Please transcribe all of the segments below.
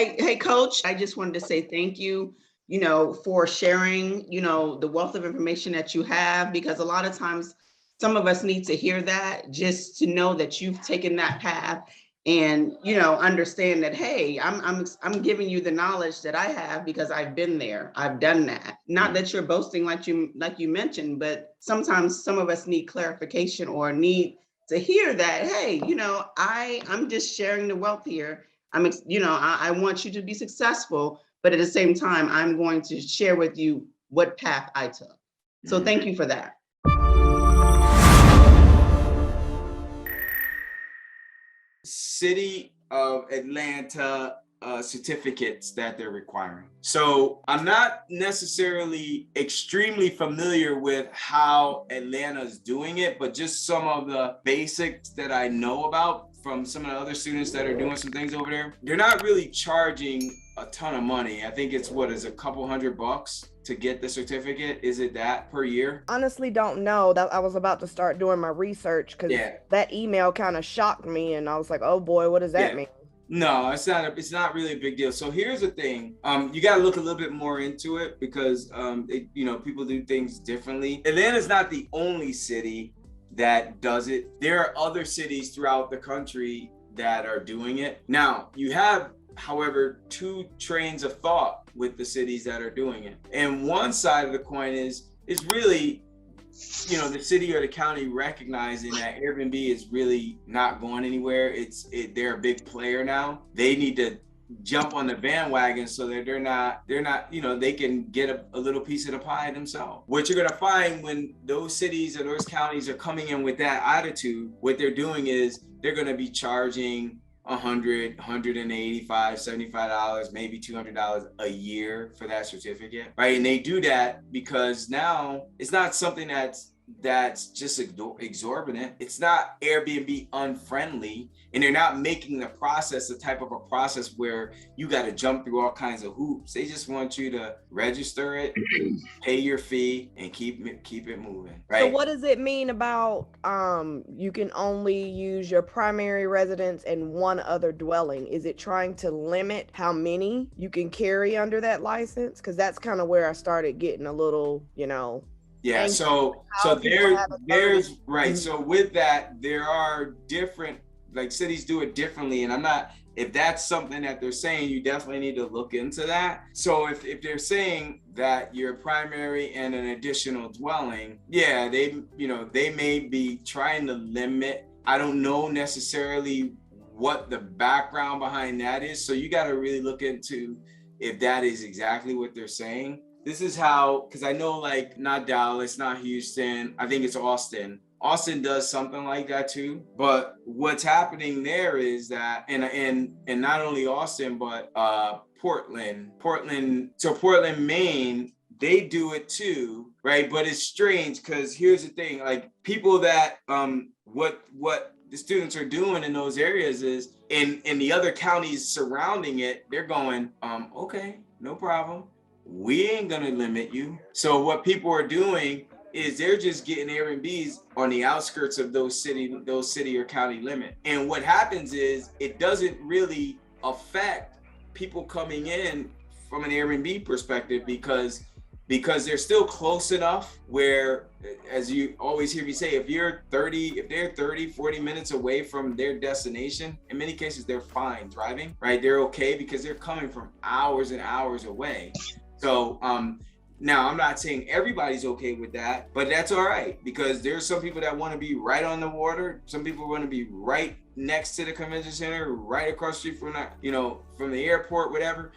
Hey, Coach, I just wanted to say thank you, for sharing, the wealth of information that you have, because a lot of times some of us need to hear that just to know that you've taken that path and, understand that, hey, I'm giving you the knowledge that I have because I've been there. I've done that. Not that you're boasting like you mentioned, but sometimes some of us need clarification or need to hear that, hey, I'm just sharing the wealth here. I want you to be successful, but at the same time, I'm going to share with you what path I took. So thank you for that. City of Atlanta certificates that they're requiring. So I'm not necessarily extremely familiar with how Atlanta's doing it, but just some of the basics that I know about from some of the other students that are doing some things over there. They're not really charging a ton of money. I think it's a couple $100 to get the certificate. Is it that per year? Honestly, don't know. That I was about to start doing my research because that email kind of shocked me, and I was like, "Oh boy, what does that mean?" No, it's not. It's not really a big deal. So here's the thing. You got to look a little bit more into it because people do things differently. Atlanta's not the only city that does it. There are other cities throughout the country that are doing it. Now, you have, however, two trains of thought with the cities that are doing it. And one side of the coin is really, the city or the county recognizing that Airbnb is really not going anywhere. They're a big player now. They need to jump on the bandwagon so that they're not, they can get a little piece of the pie themselves. What you're gonna find when those cities or those counties are coming in with that attitude, what they're doing is they're gonna be charging $100, $185, $75, maybe $200 a year for that certificate, right? And they do that because now it's not something that's just exorbitant. It's not Airbnb unfriendly, and they're not making the process the type of a process where you got to jump through all kinds of hoops. They just want you to register it, pay your fee, and keep it moving, right? So what does it mean about you can only use your primary residence and one other dwelling? Is it trying to limit how many you can carry under that license? Because that's kind of where I started getting a little, Yeah, so there's right. So with that, there are different, like, cities do it differently, and if that's something that they're saying, you definitely need to look into that. So if they're saying that your primary and an additional dwelling, they may be trying to limit. I don't know necessarily what the background behind that is. So you got to really look into if that is exactly what they're saying. This is how, because I know, like, not Dallas, not Houston, I think it's Austin. Austin does something like that too. But what's happening there is that, and not only Austin, but Portland, Maine, they do it too, right? But it's strange because here's the thing, like, people that, what the students are doing in those areas is, in the other counties surrounding it, they're going, okay, no problem. We ain't gonna limit you. So what people are doing is they're just getting Airbnbs on the outskirts of those city or county limit. And what happens is it doesn't really affect people coming in from an Airbnb perspective because they're still close enough where, as you always hear me say, if they're 30, 40 minutes away from their destination, in many cases, they're fine driving, right? They're okay because they're coming from hours and hours away. So now I'm not saying everybody's okay with that, but that's all right, because there's some people that want to be right on the water. Some people want to be right next to the convention center, right across the street from that, from the airport, whatever.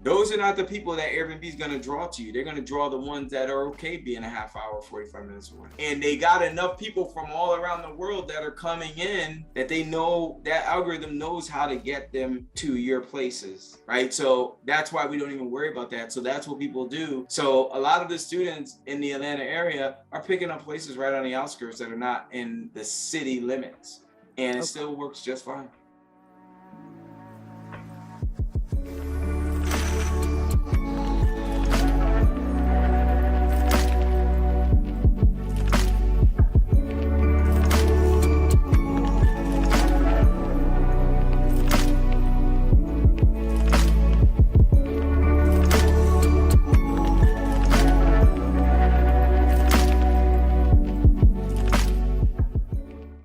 Those are not the people that Airbnb is going to draw to you. They're going to draw the ones that are okay being a half hour, 45 minutes away. And they got enough people from all around the world that are coming in that they know that algorithm knows how to get them to your places, right? So that's why we don't even worry about that. So that's what people do. So a lot of the students in the Atlanta area are picking up places right on the outskirts that are not in the city limits. And it still works just fine.